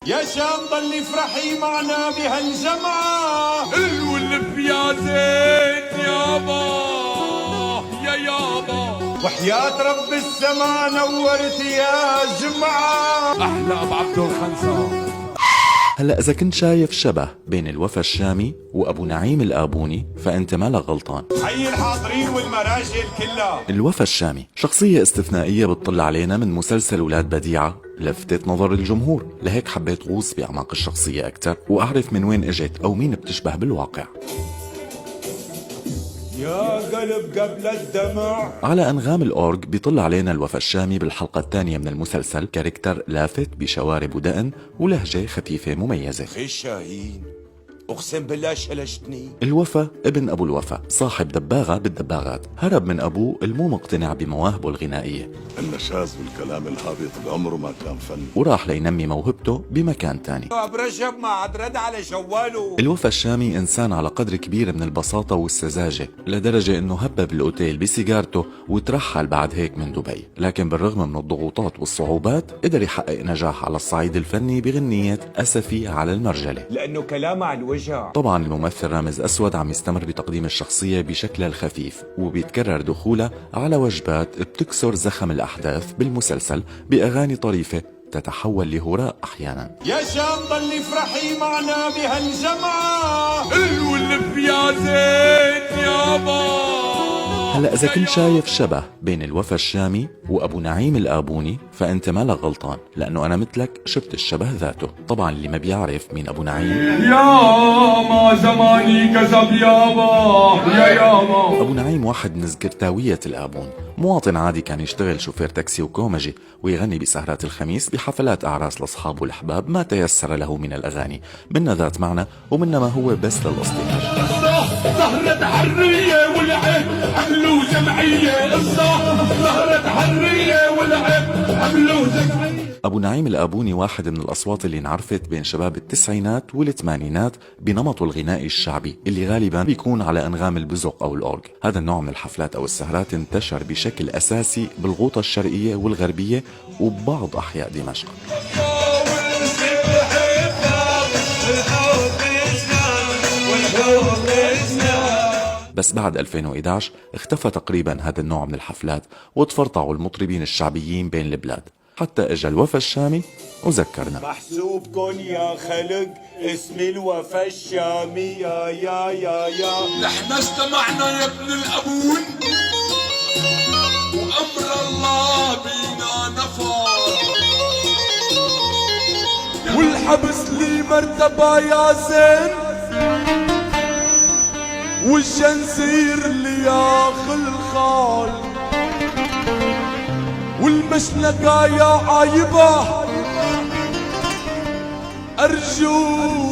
يا شام ضلي افرحي معنا بهالجمعة. الولف يا زين يابا يا يابا، وحياة رب السما نورت يا جمعة. أحلى أبو عبد الخنسان. هلا إذا كنت شايف شبه بين الوفا الشامي وأبو نعيم الآبوني فأنت مالك غلطان. حي الحاضرين والمراجل كلها. الوفا الشامي شخصية استثنائية بتطل علينا من مسلسل ولاد بديعة، لفتت نظر الجمهور، لهيك حبيت غوص بأعماق الشخصية أكثر وأعرف من وين إجت أو مين بتشبه بالواقع. يا قلب قبل الدمع. على أنغام الأورج بيطل علينا الوفا الشامي بالحلقة الثانية من المسلسل كاركتر لافت بشوارب ودقن ولهجة خفيفة مميزة. أخي الشاهين أقسم بالله شلشتني. الوفا ابن أبو الوفا صاحب دباغة بالدباغات، هرب من أبوه المو مقتنع بمواهبه الغنائية. النشاز والكلام الهابط بعمره ما كان فن، وراح لينمي موهبته بمكان تاني. أبو رجب ما عاد رد على جواله. الوفا الشامي إنسان على قدر كبير من البساطة والسذاجة، لدرجة إنه هبب الأوتيل بسيجارته وترحل بعد هيك من دبي، لكن بالرغم من الضغوطات والصعوبات قدر يحقق نجاح على الصعيد الفني بغنية أسفي على المرجلة، لأنه كلامه على الوجع. طبعا الممثل رامز أسود عم يستمر بتقديم الشخصية بشكلها الخفيف، وبيتكرر دخوله على وجبات بتكسر زخم الأحداث بالمسلسل بأغاني طريفة تتحول لهراء أحيانا. يا شام ضلي افرحي معنا بهالجمعة. الولف يا زين يابا. هلا إذا كنت شايف شبه بين الوفا الشامي وأبو نعيم الآبوني فأنت مالك غلطان، لأنه أنا مثلك شفت الشبه ذاته. طبعا اللي ما بيعرف مين أبو نعيم، يا ما زماني كذب يابا يا يابا. أبو نعيم واحد من زكرتاوية الآبون، مواطن عادي كان يشتغل شوفير تاكسي وكومجي ويغني بسهرات الخميس بحفلات أعراس الأصحاب والأحباب ما تيسر له من الأغاني، منا ذات معنى ومنا ما هو بس للاصطهار. سهرة حرية والعيب عملوا جمعية، سهرة حرية والعيب عملوا جمعية. أبو نعيم الآبوني واحد من الأصوات اللي انعرفت بين شباب التسعينات والثمانينات بنمطه الغنائي الشعبي اللي غالبا بيكون على أنغام البزق أو الأورج. هذا النوع من الحفلات أو السهرات انتشر بشكل أساسي بالغوطة الشرقية والغربية وبعض أحياء دمشق. بس بعد 2011 اختفى تقريبا هذا النوع من الحفلات وتفرطعوا المطربين الشعبيين بين البلاد، حتى اجى الوفا الشامي وذكرنا. محسوبكن يا خلق اسم الوفا الشامي. يا نحن استمعنا يا ابن الأبون وأمر الله بينا نفر، والحبس لي مرتبة يا زين والجنزير اللي ياخذ الخال والمشنقة يا عايبة. أرجو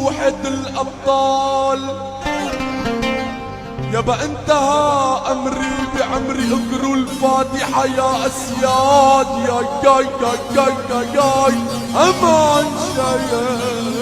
وحد الأبطال يابا انتهى أمري بعمري، اقروا الفاتحة يا أسياد. يا أمان شايف